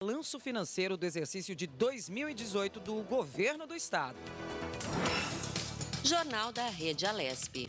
Balanço financeiro do exercício de 2018 do Governo do Estado. Jornal da Rede Alesp.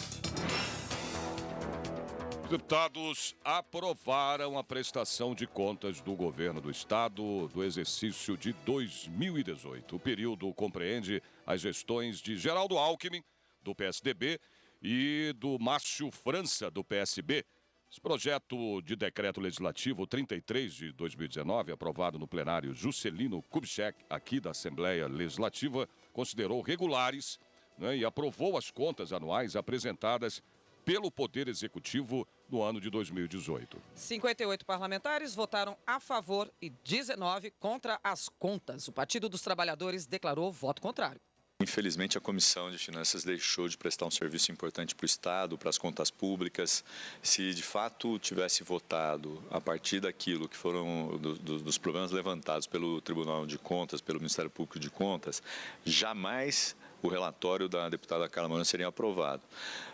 Os deputados aprovaram a prestação de contas do Governo do Estado do exercício de 2018. O período compreende as gestões de Geraldo Alckmin, do PSDB, e do Márcio França, do PSB. Esse projeto de decreto legislativo 33 de 2019, aprovado no plenário Juscelino Kubitschek, aqui da Assembleia Legislativa, considerou regulares, né, e aprovou as contas anuais apresentadas pelo Poder Executivo no ano de 2018. 58 parlamentares votaram a favor e 19 contra as contas. O Partido dos Trabalhadores declarou voto contrário. Infelizmente, a Comissão de Finanças deixou de prestar um serviço importante para o Estado, para as contas públicas. Se de fato tivesse votado a partir daquilo que foram dos problemas levantados pelo Tribunal de Contas, pelo Ministério Público de Contas, jamais o relatório da deputada Carla Mourão seria aprovado,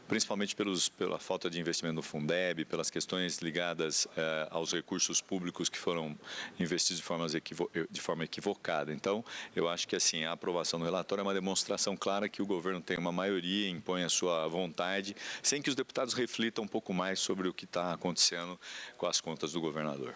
principalmente pela falta de investimento no Fundeb, pelas questões ligadas aos recursos públicos que foram investidos de forma equivocada. Então, eu acho que assim, a aprovação do relatório é uma demonstração clara que o governo tem uma maioria, impõe a sua vontade, sem que os deputados reflitam um pouco mais sobre o que está acontecendo com as contas do governador.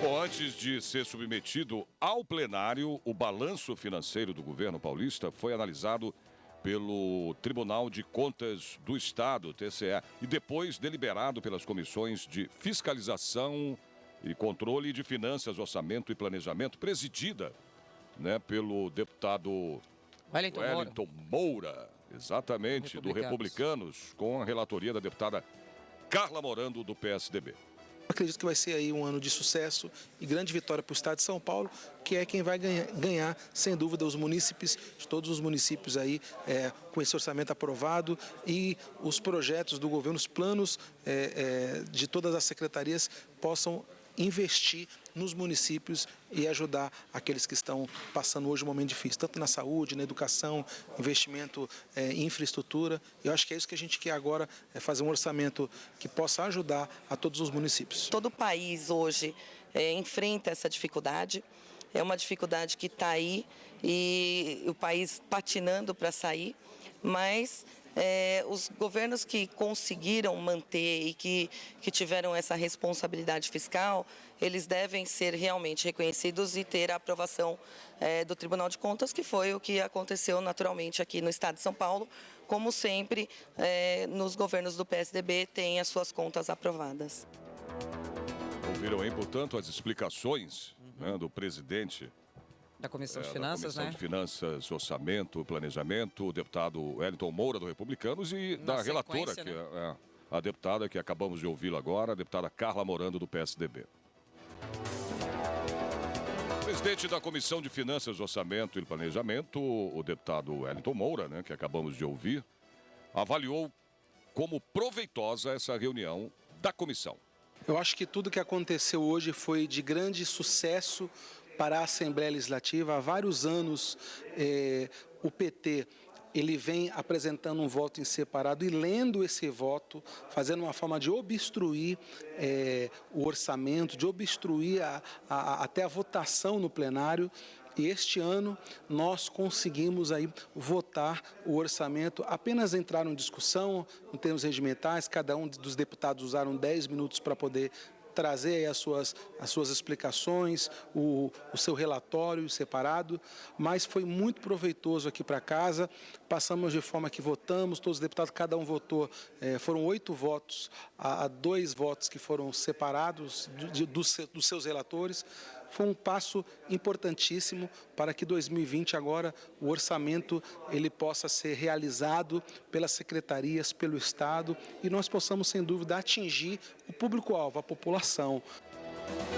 Bom, antes de ser submetido ao plenário, o balanço financeiro do governo paulista foi analisado pelo Tribunal de Contas do Estado, TCE, e depois deliberado pelas comissões de fiscalização e controle de finanças, orçamento e planejamento, presidida, né, pelo deputado Wellington Moura, exatamente, do Republicanos, com a relatoria da deputada Carla Morando, do PSDB. Acredito que vai ser aí um ano de sucesso e grande vitória para o Estado de São Paulo, que é quem vai ganhar, sem dúvida, os munícipes, todos os municípios aí com esse orçamento aprovado e os projetos do governo, os planos de todas as secretarias possam investir nos municípios e ajudar aqueles que estão passando hoje um momento difícil, tanto na saúde, na educação, investimento em infraestrutura. Eu acho que é isso que a gente quer agora, fazer um orçamento que possa ajudar a todos os municípios. Todo o país hoje enfrenta essa dificuldade, é uma dificuldade que está aí e o país patinando para sair, mas os governos que conseguiram manter e que tiveram essa responsabilidade fiscal, eles devem ser realmente reconhecidos e ter a aprovação do Tribunal de Contas, que foi o que aconteceu naturalmente aqui no Estado de São Paulo. Como sempre, nos governos do PSDB tem as suas contas aprovadas. Ouviram aí, portanto, as explicações, né, do presidente da Comissão de Finanças, da Comissão de Finanças, Orçamento, Planejamento, o deputado Wellington Moura, do Republicanos, e da relatora, que é a deputada que acabamos de ouvi-la agora, a deputada Carla Morando, do PSDB. O presidente da Comissão de Finanças, Orçamento e Planejamento, o deputado Wellington Moura, né, que acabamos de ouvir, avaliou como proveitosa essa reunião da comissão. Eu acho que tudo que aconteceu hoje foi de grande sucesso para a Assembleia Legislativa. Há vários anos o PT ele vem apresentando um voto em separado e lendo esse voto, fazendo uma forma de obstruir o orçamento, de obstruir até a votação no plenário. E este ano nós conseguimos aí votar o orçamento, apenas entraram em discussão em termos regimentais, cada um dos deputados usaram 10 minutos para poder trazer aí as suas explicações, o seu relatório separado, mas foi muito proveitoso aqui para casa. Passamos de forma que votamos, todos os deputados, cada um votou, foram 8 votos a 2 votos que foram separados dos seus relatores. Foi um passo importantíssimo para que 2020 agora o orçamento ele possa ser realizado pelas secretarias, pelo Estado e nós possamos, sem dúvida, atingir o público-alvo, a população.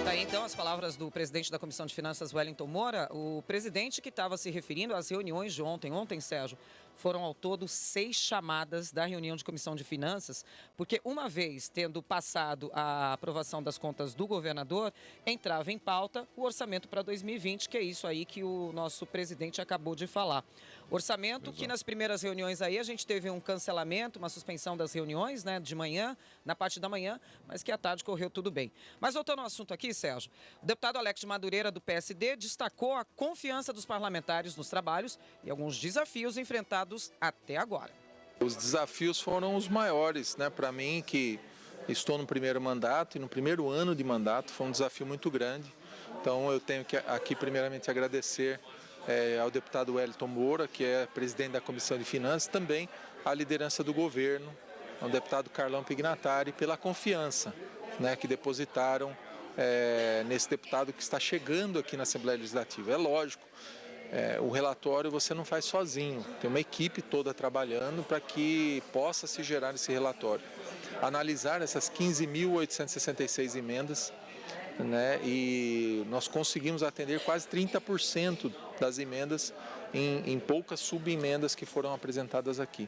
Daí então as palavras do presidente da Comissão de Finanças, Wellington Moura, o presidente que estava se referindo às reuniões de ontem, Sérgio, foram ao todo 6 chamadas da reunião de Comissão de Finanças, porque uma vez tendo passado a aprovação das contas do governador, entrava em pauta o orçamento para 2020, que é isso aí que o nosso presidente acabou de falar. Orçamento que nas primeiras reuniões aí a gente teve um cancelamento, uma suspensão das reuniões, né, de manhã, na parte da manhã, mas que à tarde correu tudo bem. Mas voltando ao assunto aqui, Sérgio, o deputado Alex de Madureira, do PSD, destacou a confiança dos parlamentares nos trabalhos e alguns desafios enfrentados até agora. Os desafios foram os maiores, né, para mim, que estou no primeiro mandato e no primeiro ano de mandato, foi um desafio muito grande. Então eu tenho que aqui primeiramente agradecer ao deputado Wellington Moura, que é presidente da Comissão de Finanças, também a liderança do governo, ao deputado Carlão Pignatari, pela confiança, né, que depositaram nesse deputado que está chegando aqui na Assembleia Legislativa. É lógico, o relatório você não faz sozinho, tem uma equipe toda trabalhando para que possa se gerar esse relatório. Analisar essas 15.866 emendas, né, e nós conseguimos atender quase 30% das emendas em poucas subemendas que foram apresentadas aqui.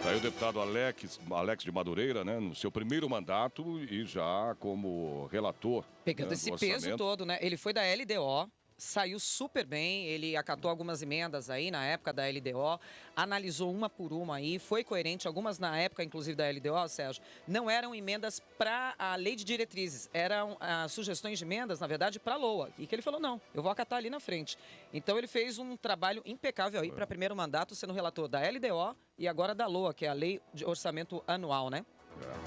Aí o deputado Alex de Madureira, né, no seu primeiro mandato e já como relator. Pegando né, esse do peso orçamento. todo, né? Ele foi da LDO, saiu super bem, ele acatou algumas emendas aí na época da LDO, analisou uma por uma aí, foi coerente, algumas na época, inclusive da LDO, Sérgio, não eram emendas para a lei de diretrizes, eram sugestões de emendas, na verdade, para a LOA, e que ele falou, não, eu vou acatar ali na frente. Então ele fez um trabalho impecável aí para primeiro mandato, sendo relator da LDO e agora da LOA, que é a Lei de Orçamento Anual, né?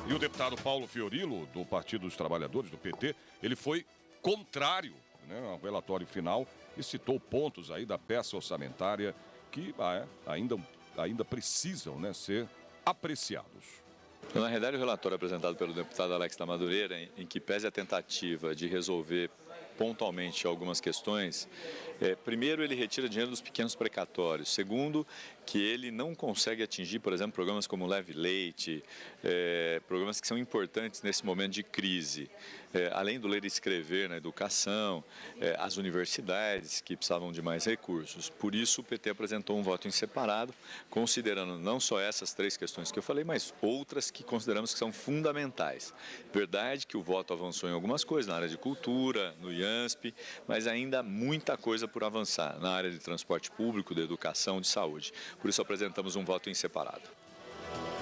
E o deputado Paulo Fiorilo, do Partido dos Trabalhadores, do PT, ele foi contrário, né, ao relatório final e citou pontos aí da peça orçamentária que ainda precisam, né, ser apreciados. Na realidade, o relatório apresentado pelo deputado Alex da Madureira, em que pese a tentativa de resolver pontualmente algumas questões, primeiro, ele retira dinheiro dos pequenos precatórios. Segundo, que ele não consegue atingir, por exemplo, programas como Leve Leite, programas que são importantes nesse momento de crise. Além do ler e escrever na educação, as universidades que precisavam de mais recursos. Por isso, o PT apresentou um voto em separado, considerando não só essas 3 questões que eu falei, mas outras que consideramos que são fundamentais. Verdade que o voto avançou em algumas coisas, na área de cultura, no IANSP, mas ainda muita coisa por avançar na área de transporte público, de educação, de saúde. Por isso apresentamos um voto em separado.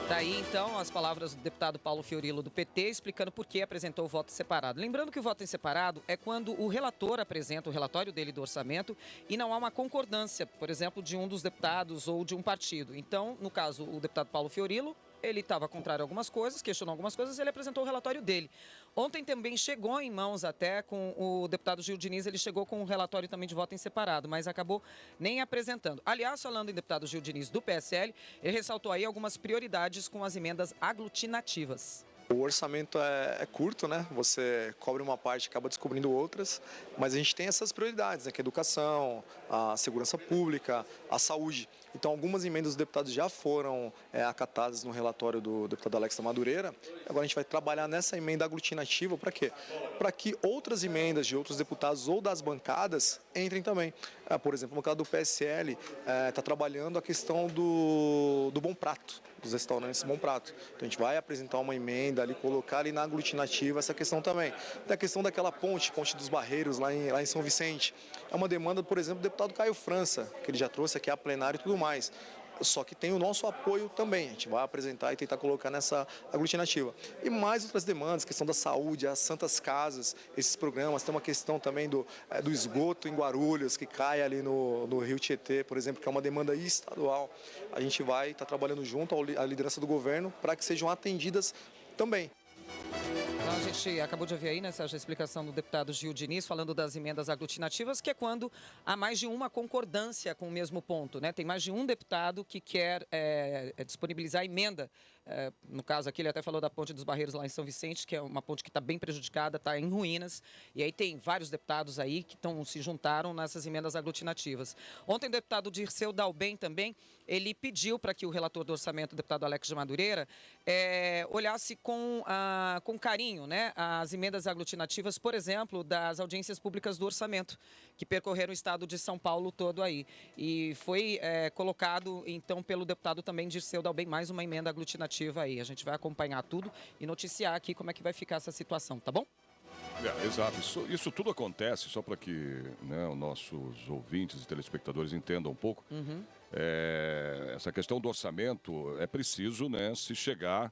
Daí, então, as palavras do deputado Paulo Fiorilo, do PT, explicando por que apresentou o voto separado. Lembrando que o voto em separado é quando o relator apresenta o relatório dele do orçamento e não há uma concordância, por exemplo, de um dos deputados ou de um partido. Então, no caso, o deputado Paulo Fiorilo, ele estava contrário a algumas coisas, questionou algumas coisas, ele apresentou o relatório dele. Ontem também chegou em mãos até com o deputado Gil Diniz, ele chegou com um relatório também de voto em separado, mas acabou nem apresentando. Aliás, falando em deputado Gil Diniz do PSL, ele ressaltou aí algumas prioridades com as emendas aglutinativas. O orçamento é curto, né? Você cobre uma parte e acaba descobrindo outras, mas a gente tem essas prioridades, né? Que é a educação, a segurança pública, a saúde. Então, algumas emendas dos deputados já foram acatadas no relatório do deputado Alex da Madureira. Agora a gente vai trabalhar nessa emenda aglutinativa para quê? Para que outras emendas de outros deputados ou das bancadas entrem também. Por exemplo, no caso do PSL, está trabalhando a questão do Bom Prato, dos restaurantes Bom Prato. Então a gente vai apresentar uma emenda ali, colocar ali na aglutinativa essa questão também. Da questão daquela ponte dos Barreiros lá em São Vicente. É uma demanda, por exemplo, do deputado Caio França, que ele já trouxe aqui a plenário e tudo mais. Só que tem o nosso apoio também. A gente vai apresentar e tentar colocar nessa aglutinativa. E mais outras demandas, questão da saúde, as santas casas, esses programas. Tem uma questão também do esgoto em Guarulhos, que cai ali no Rio Tietê, por exemplo, que é uma demanda estadual. A gente vai estar trabalhando junto à liderança do governo para que sejam atendidas também. Então, a gente acabou de ouvir aí, né, Sérgio, a explicação do deputado Gil Diniz, falando das emendas aglutinativas, que é quando há mais de uma concordância com o mesmo ponto, né? Tem mais de um deputado que quer disponibilizar emenda. No caso aqui, ele até falou da Ponte dos Barreiros lá em São Vicente, que é uma ponte que está bem prejudicada, está em ruínas. E aí tem vários deputados aí que se juntaram nessas emendas aglutinativas. Ontem o deputado Dirceu Dalben também, ele pediu para que o relator do orçamento, o deputado Alex de Madureira, olhasse com carinho acompanho, né, as emendas aglutinativas, por exemplo, das audiências públicas do orçamento, que percorreram o estado de São Paulo todo aí. E foi colocado, então, pelo deputado também Dirceu Dalben, mais uma emenda aglutinativa aí. A gente vai acompanhar tudo e noticiar aqui como é que vai ficar essa situação, tá bom? Exato, isso tudo acontece, só para que, né, os nossos ouvintes e telespectadores entendam um pouco. Essa questão do orçamento, é preciso, né, se chegar,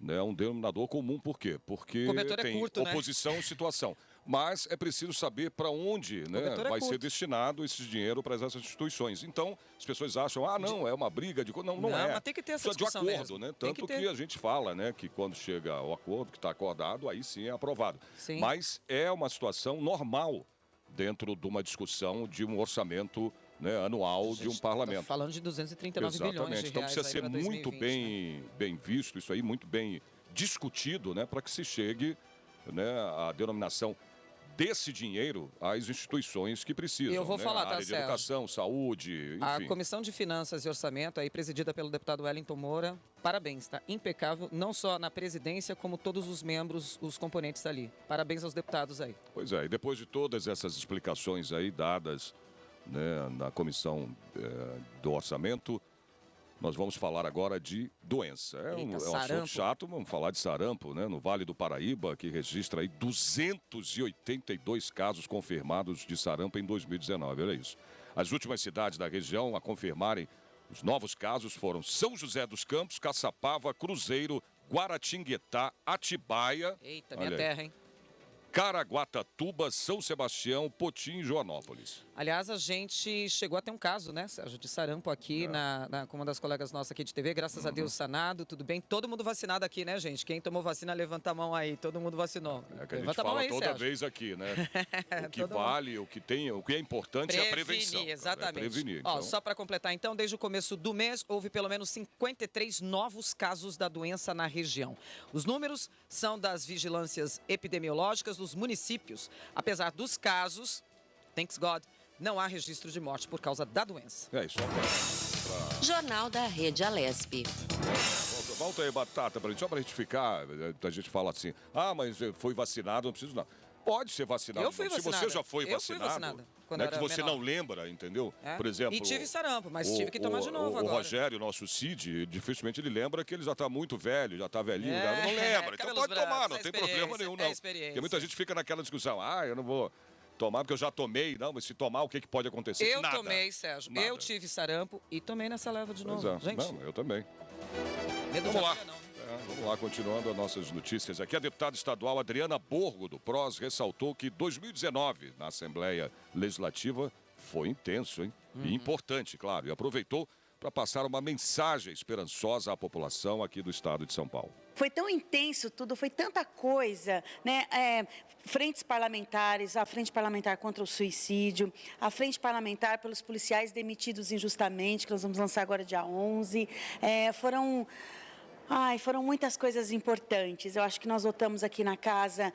né, a um denominador comum. Por quê? Porque tem curto, né? oposição e situação. Mas é preciso saber para onde, né, vai ser destinado esse dinheiro para essas instituições. Então, as pessoas acham, não, é uma briga de... Não é. Mas tem que ter essa Precisa discussão de acordo, mesmo. né? Tanto que a gente fala, né, que quando chega ao acordo, que está acordado, aí sim é aprovado. Sim. Mas é uma situação normal dentro de uma discussão de um orçamento, né, anual de um parlamento. Tá falando de 239 bilhões de reais. Então precisa ser aí pra muito 2020, né? bem visto, isso aí, muito bem discutido, né, para que se chegue, né, à denominação desse dinheiro às instituições que precisam. Eu vou falar, a área tá, de Sérgio? educação, saúde, enfim. A Comissão de Finanças e Orçamento, aí presidida pelo deputado Wellington Moura, parabéns, tá? Impecável, não só na presidência, como todos os membros, os componentes ali. Parabéns aos deputados aí. Pois é, e depois de todas essas explicações aí dadas, né, na Comissão do Orçamento, nós vamos falar agora de doença. É um assunto chato, vamos falar de sarampo, né? No Vale do Paraíba, que registra aí 282 casos confirmados de sarampo em 2019, olha isso. As últimas cidades da região a confirmarem os novos casos foram São José dos Campos, Caçapava, Cruzeiro, Guaratinguetá, Atibaia... Eita, minha terra, hein? Caraguatatuba, São Sebastião, Potim e Joanópolis. Aliás, a gente chegou a ter um caso, né, Sérgio, de sarampo aqui com uma das colegas nossas aqui de TV. Graças a Deus, sanado, tudo bem. Todo mundo vacinado aqui, né, gente? Quem tomou vacina, levanta a mão aí. Todo mundo vacinou. É que a gente levanta fala aí, toda Sérgio. vez aqui, né? O que vale, o que é importante é a prevenção. Exatamente. Prevenir, então. Só para completar, então, desde o começo do mês, houve pelo menos 53 novos casos da doença na região. Os números são das vigilâncias epidemiológicas dos municípios. Apesar dos casos, thanks God, não há registro de morte por causa da doença. É isso. Jornal da Rede Alesp. Volta aí, Batata, só para retificar. A gente fala assim, mas foi vacinado, não preciso não. Pode ser vacinado. Eu fui vacinada. Se você já foi Eu fui vacinado, quando não é eu que era você menor. não lembra, entendeu? Por exemplo... E tive sarampo, mas tive que tomar de novo o agora. Rogério, nosso Cid, dificilmente ele lembra que ele já está muito velho, já está velhinho, já não lembra. Então pode tomar, não tem problema nenhum, não. Porque muita gente fica naquela discussão, eu não vou tomar porque eu já tomei. Não, mas se tomar, o que pode acontecer? Eu Nada. tomei, Sérgio. Nada. Eu tive sarampo e tomei nessa leva de novo. Pois é. Gente, Não, eu também. medo Vamos de lá. agulha não. Vamos lá, continuando as nossas notícias aqui. A deputada estadual Adriana Borgo, do PROS, ressaltou que 2019, na Assembleia Legislativa, foi intenso, hein? E importante, claro. E aproveitou para passar uma mensagem esperançosa à população aqui do estado de São Paulo. Foi tão intenso tudo, foi tanta coisa, né? Frentes parlamentares, a Frente Parlamentar contra o Suicídio, a Frente Parlamentar pelos policiais demitidos injustamente, que nós vamos lançar agora dia 11. Foram muitas coisas importantes. Eu acho que nós votamos aqui na casa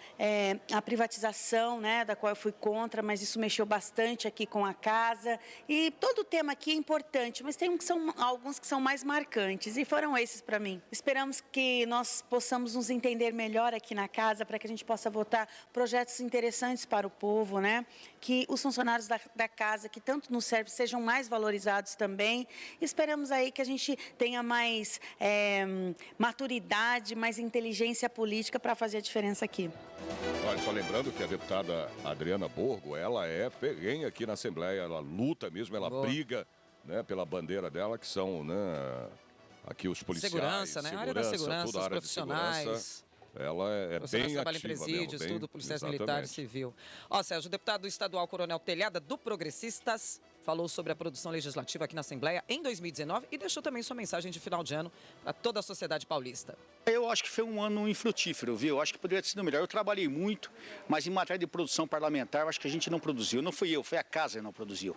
a privatização, né, da qual eu fui contra, mas isso mexeu bastante aqui com a casa. E todo o tema aqui é importante, mas tem alguns que são mais marcantes, e foram esses para mim. Esperamos que nós possamos nos entender melhor aqui na casa, para que a gente possa votar projetos interessantes para o povo, né? Que os funcionários da casa, que tanto nos servem, sejam mais valorizados também. Esperamos aí que a gente tenha mais maturidade, mais inteligência política para fazer a diferença aqui. Olha, só lembrando que a deputada Adriana Borgo, ela é ferrenha aqui na Assembleia, ela luta mesmo, ela briga, né, pela bandeira dela, que são, né, aqui os policiais. Segurança, né? A área da segurança, toda a os área profissionais. de segurança. Ela é bem trabalha em ativa presídios, mesmo, tudo, policiais exatamente. militares, civil. Sérgio, o deputado estadual Coronel Telhada, do Progressistas, falou sobre a produção legislativa aqui na Assembleia em 2019 e deixou também sua mensagem de final de ano para toda a sociedade paulista. Eu acho que foi um ano infrutífero, viu? Eu acho que poderia ter sido melhor. Eu trabalhei muito, mas em matéria de produção parlamentar, eu acho que a gente não produziu. Não fui eu, foi a casa que não produziu.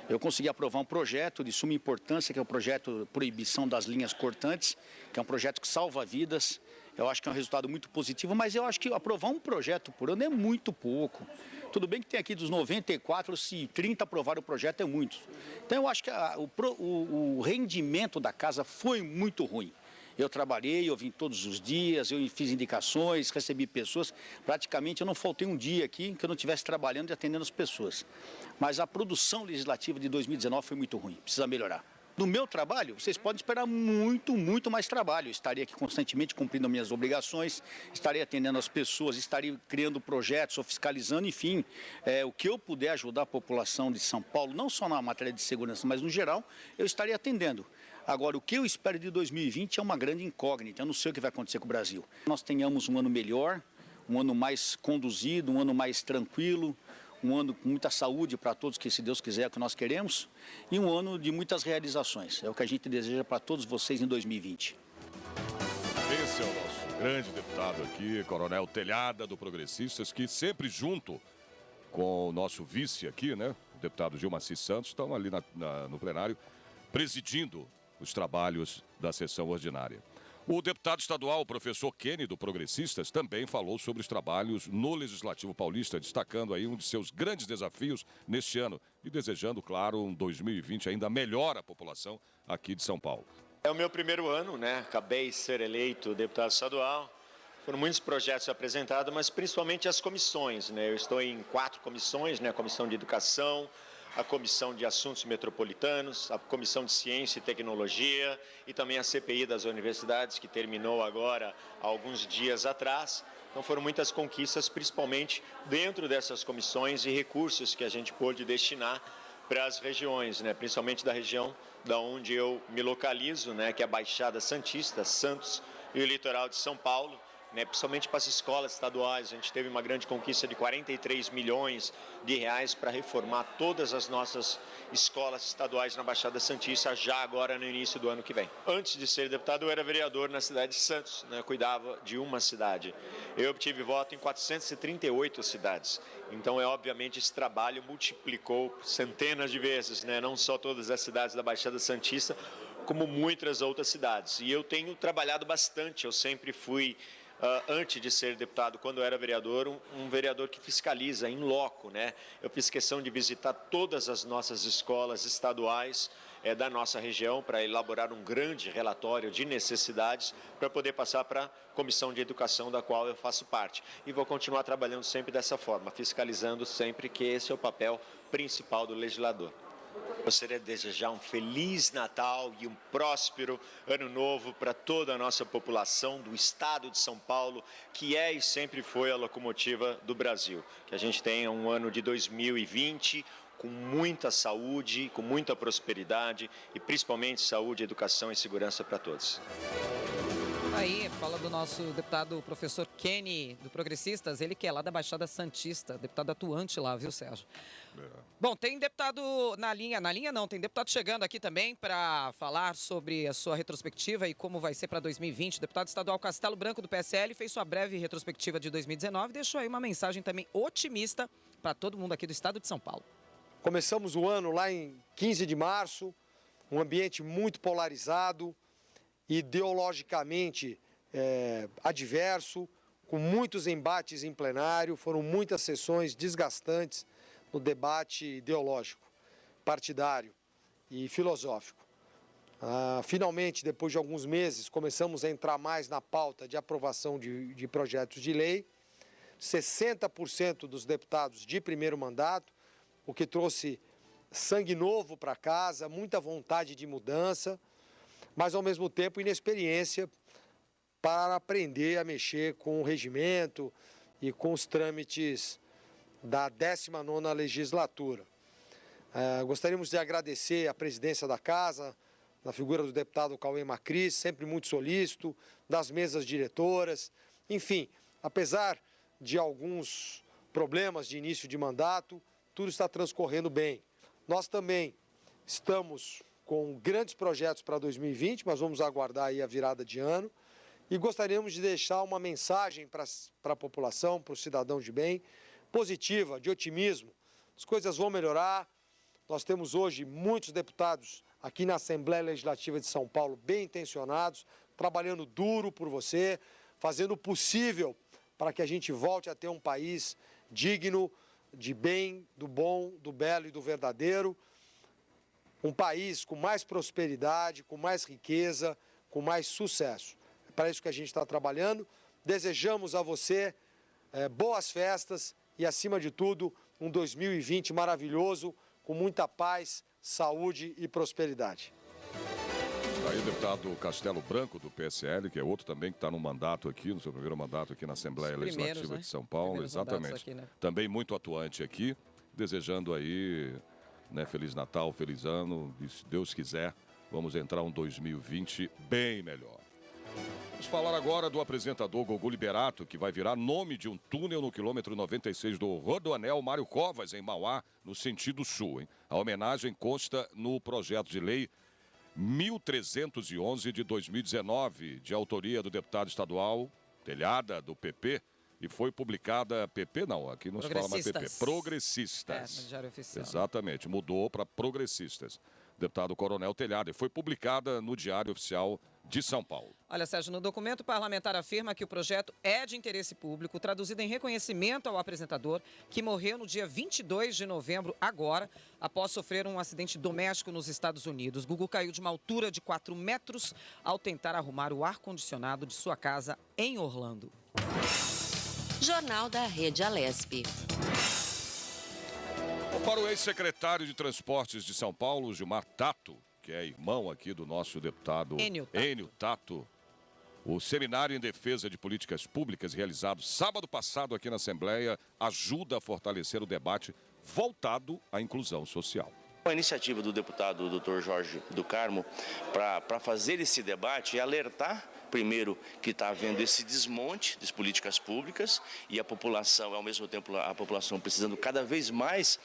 Eu consegui aprovar um projeto de suma importância, que é o projeto Proibição das Linhas Cortantes, que é um projeto que salva vidas. Eu acho que é um resultado muito positivo, mas eu acho que aprovar um projeto por ano é muito pouco. Tudo bem que tem aqui dos 94, se 30 aprovaram o projeto, é muito. Então eu acho que o rendimento da casa foi muito ruim. Eu trabalhei, eu vim todos os dias, eu fiz indicações, recebi pessoas. Praticamente eu não faltei um dia aqui que eu não estivesse trabalhando e atendendo as pessoas. Mas a produção legislativa de 2019 foi muito ruim, precisa melhorar. No meu trabalho, vocês podem esperar muito mais trabalho. Eu estaria aqui constantemente cumprindo minhas obrigações, estaria atendendo as pessoas, estaria criando projetos ou fiscalizando, enfim, o que eu puder ajudar a população de São Paulo, não só na matéria de segurança, mas no geral, eu estaria atendendo. Agora, o que eu espero de 2020 é uma grande incógnita, eu não sei o que vai acontecer com o Brasil. Nós tenhamos um ano melhor, um ano mais conduzido, um ano mais tranquilo, um ano com muita saúde para todos, que se Deus quiser é o que nós queremos, e um ano de muitas realizações. É o que a gente deseja para todos vocês em 2020. Esse é o nosso grande deputado aqui, Coronel Telhada, do Progressistas, que sempre junto com o nosso vice aqui, né, o deputado Gilmar Santos, estão ali no plenário, presidindo os trabalhos da sessão ordinária. O deputado estadual, o professor Kenny, do Progressistas, também falou sobre os trabalhos no Legislativo Paulista, destacando aí um de seus grandes desafios neste ano e desejando, claro, um 2020 ainda melhor à população aqui de São Paulo. É o meu primeiro ano, né? Acabei de ser eleito deputado estadual. Foram muitos projetos apresentados, mas principalmente as comissões, né? Eu estou em 4 comissões, né? A Comissão de Educação, a Comissão de Assuntos Metropolitanos, a Comissão de Ciência e Tecnologia e também a CPI das Universidades, que terminou agora há alguns dias atrás. Então foram muitas conquistas, principalmente dentro dessas comissões e recursos que a gente pôde destinar para as regiões, né? Principalmente da região da onde eu me localizo, né? Que é a Baixada Santista, Santos e o litoral de São Paulo. Principalmente para as escolas estaduais, a gente teve uma grande conquista de 43 milhões de reais para reformar todas as nossas escolas estaduais na Baixada Santista, já agora no início do ano que vem. Antes de ser deputado, eu era vereador na cidade de Santos, né? Cuidava de uma cidade. Eu obtive voto em 438 cidades. Então, obviamente, esse trabalho multiplicou centenas de vezes, né? Não só todas as cidades da Baixada Santista, como muitas outras cidades. E eu tenho trabalhado bastante, eu sempre fui... antes de ser deputado, quando eu era vereador, um vereador que fiscaliza em loco, né? Eu fiz questão de visitar todas as nossas escolas estaduais da nossa região para elaborar um grande relatório de necessidades para poder passar para a Comissão de Educação, da qual eu faço parte. E vou continuar trabalhando sempre dessa forma, fiscalizando sempre, que esse é o papel principal do legislador. Gostaria de desejar um Feliz Natal e um próspero Ano Novo para toda a nossa população do estado de São Paulo, que é e sempre foi a locomotiva do Brasil. Que a gente tenha um ano de 2020 com muita saúde, com muita prosperidade e principalmente saúde, educação e segurança para todos. Aí, fala do nosso deputado professor Kenny, do Progressistas, ele que é lá da Baixada Santista, deputado atuante lá, viu, Sérgio? Bom, tem deputado na linha não, tem deputado chegando aqui também para falar sobre a sua retrospectiva e como vai ser para 2020. O deputado estadual Castelo Branco, do PSL, fez sua breve retrospectiva de 2019 e deixou aí uma mensagem também otimista para todo mundo aqui do estado de São Paulo. Começamos o ano lá em 15 de março, um ambiente muito polarizado, ideologicamente adverso, com muitos embates em plenário, foram muitas sessões desgastantes no debate ideológico, partidário e filosófico. Finalmente, depois de alguns meses, começamos a entrar mais na pauta de aprovação de projetos de lei. 60% dos deputados de primeiro mandato, o que trouxe sangue novo para casa, muita vontade de mudança, mas ao mesmo tempo inexperiência para aprender a mexer com o regimento e com os trâmites da 19ª legislatura. Gostaríamos de agradecer a presidência da casa, na figura do deputado Cauê Macris, sempre muito solícito, das mesas diretoras, enfim, apesar de alguns problemas de início de mandato, tudo está transcorrendo bem. Nós também estamos com grandes projetos para 2020, mas vamos aguardar aí a virada de ano. E gostaríamos de deixar uma mensagem para a população, para os cidadãos de bem, positiva, de otimismo. As coisas vão melhorar. Nós temos hoje muitos deputados aqui na Assembleia Legislativa de São Paulo bem intencionados, trabalhando duro por você, fazendo o possível para que a gente volte a ter um país digno, de bem, do bom, do belo e do verdadeiro. Um país com mais prosperidade, com mais riqueza, com mais sucesso. É para isso que a gente está trabalhando. Desejamos a você boas festas e, acima de tudo, um 2020 maravilhoso, com muita paz, saúde e prosperidade. Aí o deputado Castelo Branco, do PSL, que é outro também que está no mandato aqui, no seu primeiro mandato aqui na Assembleia Legislativa, né, de São Paulo. Exatamente. Aqui, né? Também muito atuante aqui, desejando aí, né, Feliz Natal, feliz ano, e se Deus quiser, vamos entrar um 2020 bem melhor. Vamos falar agora do apresentador Gugu Liberato, que vai virar nome de um túnel no quilômetro 96 do Rodoanel Mário Covas, em Mauá, no sentido sul, hein? A homenagem consta no projeto de lei 1311 de 2019, de autoria do deputado estadual Telhada, do PP, e foi publicada, PP não, aqui não se fala mais PP, Progressistas. No Diário Oficial. Exatamente, mudou para Progressistas. Deputado Coronel Telhada, e foi publicada no Diário Oficial de São Paulo. Olha, Sérgio, no documento, o parlamentar afirma que o projeto é de interesse público, traduzido em reconhecimento ao apresentador, que morreu no dia 22 de novembro, agora, após sofrer um acidente doméstico nos Estados Unidos. Gugu caiu de uma altura de 4 metros ao tentar arrumar o ar-condicionado de sua casa em Orlando. Jornal da Rede Alesp. Para o ex-secretário de Transportes de São Paulo, Gilmar Tato, que é irmão aqui do nosso deputado Enio Tato, o seminário em defesa de políticas públicas realizado sábado passado aqui na Assembleia ajuda a fortalecer o debate voltado à inclusão social. A iniciativa do deputado Dr. Jorge do Carmo para fazer esse debate e alertar, primeiro, que está havendo esse desmonte das políticas públicas e a população, ao mesmo tempo, a população precisando cada vez mais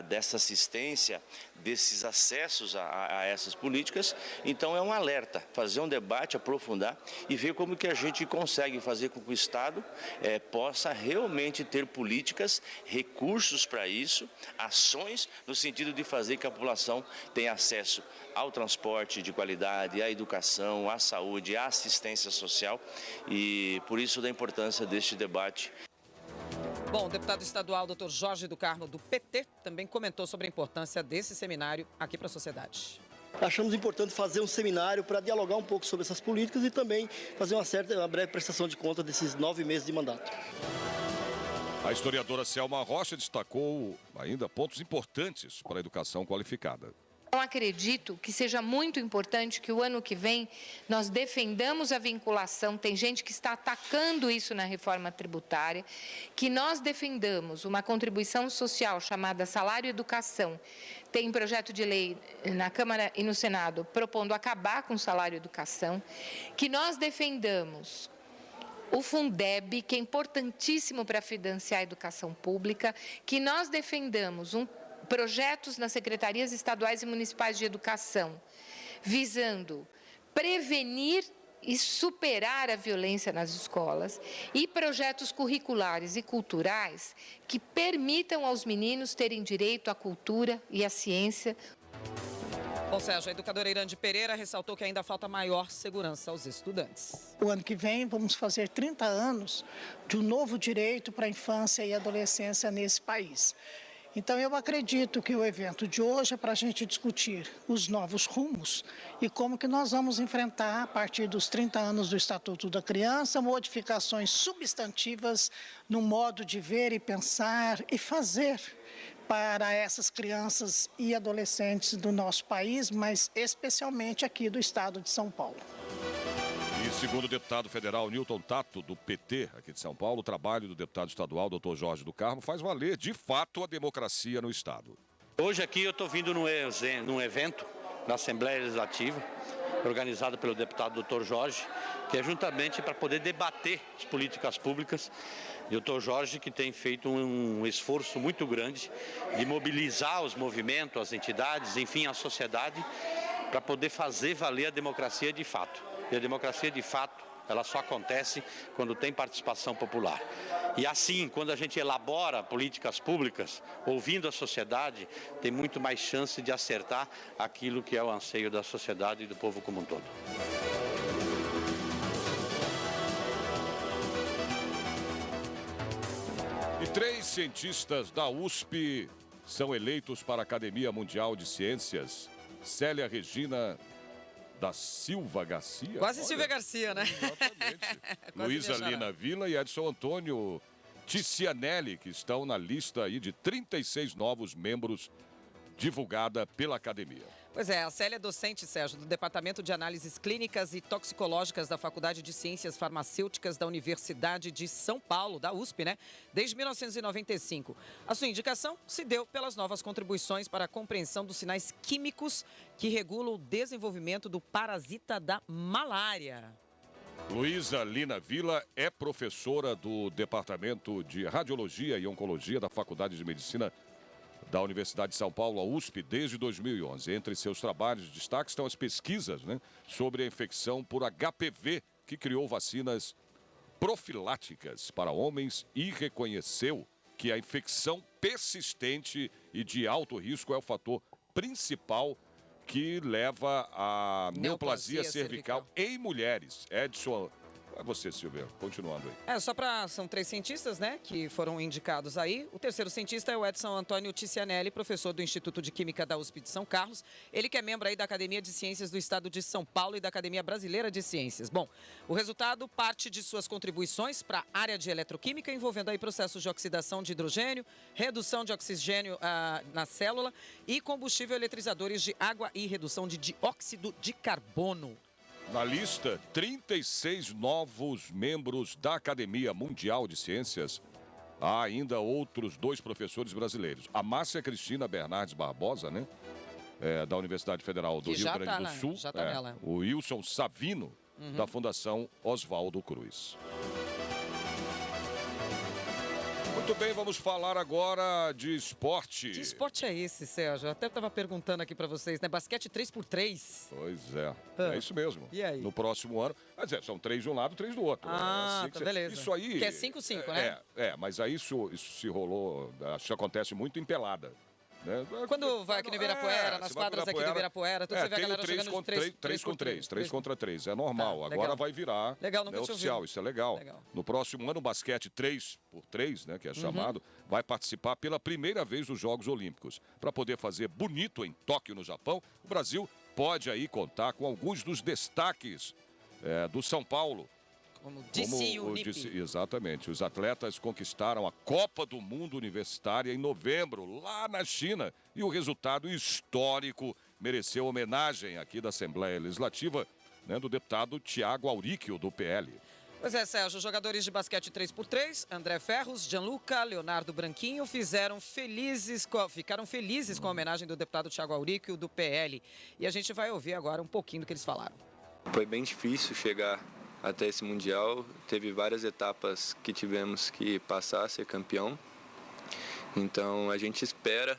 dessa assistência, desses acessos a essas políticas. Então é um alerta, fazer um debate, aprofundar e ver como que a gente consegue fazer com que o Estado possa realmente ter políticas, recursos para isso, ações no sentido de fazer que a população tenha acesso ao transporte de qualidade, à educação, à saúde, à assistência social, e por isso da importância deste debate. Bom, o deputado estadual Dr. Jorge do Carmo, do PT, também comentou sobre a importância desse seminário aqui para a sociedade. Achamos importante fazer um seminário para dialogar um pouco sobre essas políticas e também fazer uma breve prestação de conta desses 9 meses de mandato. A historiadora Selma Rocha destacou ainda pontos importantes para a educação qualificada. Eu acredito que seja muito importante que o ano que vem nós defendamos a vinculação, tem gente que está atacando isso na reforma tributária, que nós defendamos uma contribuição social chamada salário-educação. Tem projeto de lei na Câmara e no Senado propondo acabar com o salário-educação, que nós defendamos o Fundeb, que é importantíssimo para financiar a educação pública, que nós defendamos projetos nas secretarias estaduais e municipais de educação, visando prevenir e superar a violência nas escolas, e projetos curriculares e culturais que permitam aos meninos terem direito à cultura e à ciência. Bom, Sérgio, a educadora Irande Pereira ressaltou que ainda falta maior segurança aos estudantes. O ano que vem vamos fazer 30 anos de um novo direito para a infância e adolescência nesse país. Então, eu acredito que o evento de hoje é para a gente discutir os novos rumos e como que nós vamos enfrentar, a partir dos 30 anos do Estatuto da Criança, modificações substantivas no modo de ver e pensar e fazer para essas crianças e adolescentes do nosso país, mas especialmente aqui do estado de São Paulo. E segundo o deputado federal Newton Tato, do PT, aqui de São Paulo, o trabalho do deputado estadual, Dr. Jorge do Carmo, faz valer, de fato, a democracia no estado. Hoje aqui eu estou vindo num evento na Assembleia Legislativa, organizado pelo deputado Dr. Jorge, que é juntamente para poder debater as políticas públicas. Dr. Jorge, que tem feito um esforço muito grande de mobilizar os movimentos, as entidades, enfim, a sociedade, para poder fazer valer a democracia de fato. E a democracia de fato, ela só acontece quando tem participação popular. E assim, quando a gente elabora políticas públicas, ouvindo a sociedade, tem muito mais chance de acertar aquilo que é o anseio da sociedade e do povo como um todo. E 3 cientistas da USP são eleitos para a Academia Mundial de Ciências. Célia Regina da Silva Garcia. Quase Silvia Garcia, né? Exatamente. Quase Luísa minha Lina Villa e Edson Antônio Ticianelli, que estão na lista aí de 36 novos membros divulgada pela academia. Pois é, a Célia é docente, Sérgio, do Departamento de Análises Clínicas e Toxicológicas da Faculdade de Ciências Farmacêuticas da Universidade de São Paulo, da USP, né? Desde 1995. A sua indicação se deu pelas novas contribuições para a compreensão dos sinais químicos que regulam o desenvolvimento do parasita da malária. Luísa Lina Villa é professora do Departamento de Radiologia e Oncologia da Faculdade de Medicina da Universidade de São Paulo, a USP, desde 2011. Entre seus trabalhos de destaque estão as pesquisas, né, sobre a infecção por HPV, que criou vacinas profiláticas para homens e reconheceu que a infecção persistente e de alto risco é o fator principal que leva à neoplasia cervical em mulheres. Edson, é você, Silvia, continuando aí. São 3 cientistas, né, que foram indicados aí. O terceiro cientista é o Edson Antônio Ticianelli, professor do Instituto de Química da USP de São Carlos. Ele que é membro aí da Academia de Ciências do Estado de São Paulo e da Academia Brasileira de Ciências. Bom, o resultado parte de suas contribuições para a área de eletroquímica, envolvendo aí processos de oxidação de hidrogênio, redução de oxigênio na célula e combustível eletrizadores de água e redução de dióxido de carbono. Na lista, 36 novos membros da Academia Mundial de Ciências. Há ainda outros 2 professores brasileiros. A Márcia Cristina Bernardes Barbosa, né? Da Universidade Federal do Rio Grande do Sul. Já tá nela. O Wilson Savino, da Fundação Oswaldo Cruz. Muito bem, vamos falar agora de esporte. Que esporte é esse, Sérgio? Eu até estava perguntando aqui para vocês, né? Basquete 3x3. Pois é, é isso mesmo. E aí? No próximo ano, quer dizer, são 3 de um lado, 3 do outro. Tá, beleza. Isso aí... Que é 5-5, né? Mas aí isso se rolou, acho que acontece muito em pelada. Né? Quando vai aqui no Ibirapuera, nas quadras aqui do Ibirapuera, você vê a galera jogando 3 contra 3, é normal. Tá, agora vai virar oficial, isso é legal. No próximo ano, o basquete 3x3, né, que é chamado, vai participar pela primeira vez dos Jogos Olímpicos. Para poder fazer bonito em Tóquio, no Japão, o Brasil pode aí contar com alguns dos destaques do São Paulo. Como disse o Unip. Exatamente. Os atletas conquistaram a Copa do Mundo Universitária em novembro, lá na China. E o resultado histórico mereceu homenagem aqui da Assembleia Legislativa, né, do deputado Tiago Auríquio, do PL. Pois é, Sérgio, jogadores de basquete 3x3, André Ferros, Gianluca, Leonardo Branquinho, ficaram felizes com a homenagem do deputado Tiago Auríquio, do PL. E a gente vai ouvir agora um pouquinho do que eles falaram. Foi bem difícil chegar até esse Mundial, teve várias etapas que tivemos que passar, ser campeão. Então a gente espera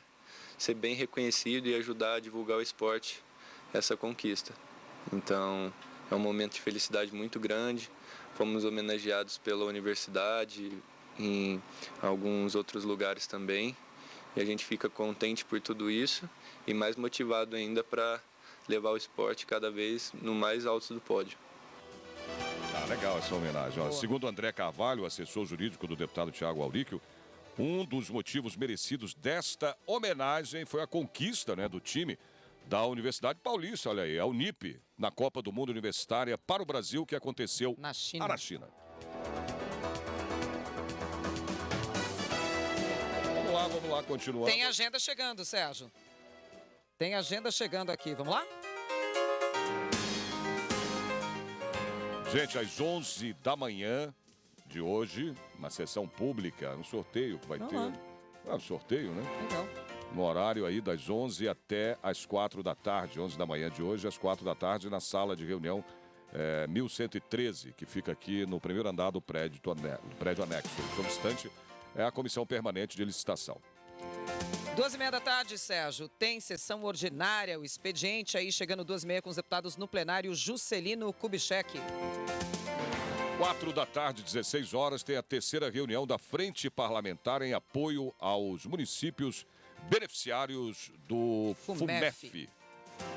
ser bem reconhecido e ajudar a divulgar o esporte, essa conquista. Então é um momento de felicidade muito grande. Fomos homenageados pela universidade, em alguns outros lugares também. E a gente fica contente por tudo isso e mais motivado ainda para levar o esporte cada vez no mais alto do pódio. Legal essa homenagem. Segundo André Carvalho, assessor jurídico do deputado Tiago Auríquio, um dos motivos merecidos desta homenagem foi a conquista, né, do time da Universidade Paulista, olha aí, a Unip, na Copa do Mundo Universitária para o Brasil, que aconteceu na China. Vamos lá, continuando. Tem agenda chegando, Sérgio. Tem agenda chegando aqui, vamos lá? Gente, às 11 da manhã de hoje, uma sessão pública, um sorteio que vai ter. Um sorteio, né? Legal. No horário aí das 11 até as 4 da tarde, 11 da manhã de hoje, às 4 da tarde, na sala de reunião 1113, que fica aqui no primeiro andar do prédio anexo. No obstante, é a Comissão Permanente de Licitação. 2h30 da tarde, Sérgio, tem sessão ordinária, o expediente aí chegando 2h30 com os deputados no plenário, Juscelino Kubitschek. 4 da tarde, 16 horas, tem a terceira reunião da Frente Parlamentar em apoio aos municípios beneficiários do FUMEF.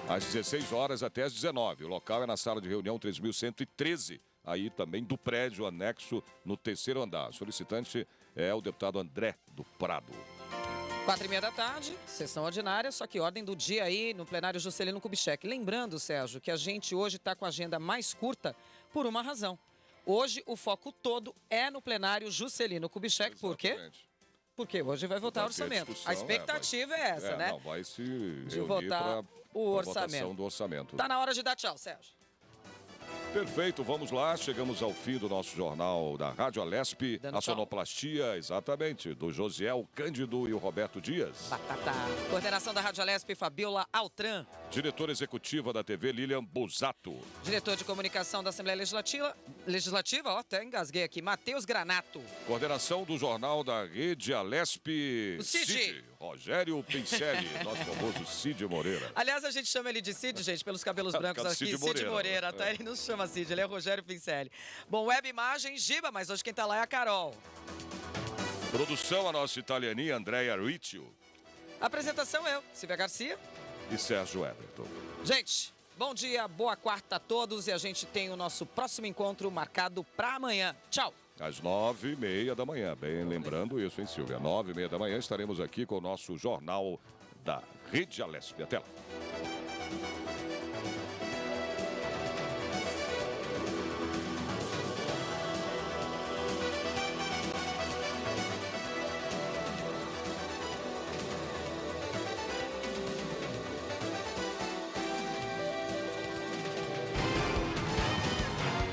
Às 16 horas até às 19. O local é na sala de reunião 3113, aí também do prédio anexo no terceiro andar. O solicitante é o deputado André do Prado. 4h30 da tarde, sessão ordinária, só que ordem do dia aí no plenário Juscelino Kubitschek. Lembrando, Sérgio, que a gente hoje está com a agenda mais curta por uma razão. Hoje o foco todo é no plenário Juscelino Kubitschek. Por quê? Porque hoje vai votar o orçamento. A expectativa é essa, né? Não, vai se De reunir votar o orçamento. votação do orçamento. Tá na hora de dar tchau, Sérgio. Perfeito, vamos lá. Chegamos ao fim do nosso jornal da Rádio Alesp. Dando A tchau. sonoplastia, exatamente, do Josiel Cândido e o Roberto Dias. Batata. Coordenação da Rádio Alesp, Fabiola Altran. Diretora executiva da TV, Lilian Busato. Diretor de comunicação da Assembleia Legislativa, ó, até engasguei aqui, Matheus Granato. Coordenação do jornal da Rede Alesp, O Cid. Rogério Pincelli, nosso famoso Cid Moreira. Aliás, a gente chama ele de Cid, gente, pelos cabelos brancos Por aqui. causa do Cid Cid Moreira. Moreira, tá? Ele não se chama Cid, ele é Rogério Pincelli. Bom, web imagem, Giba, mas hoje quem tá lá é a Carol. Produção, a nossa italianinha Andrea Riccio Apresentação eu, Silvia Garcia. e Sérgio Everton. Gente, bom dia, boa quarta a todos e a gente tem o nosso próximo encontro marcado para amanhã. Tchau. Às 9h30 da manhã. Bem lembrando isso, hein, Silvia? 9h30 da manhã estaremos aqui com o nosso jornal da Rede Alesp. Até lá.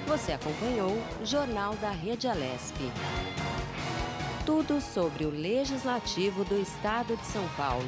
Você acompanhou o Jornal da Rede Alesp. Tudo sobre o Legislativo do Estado de São Paulo.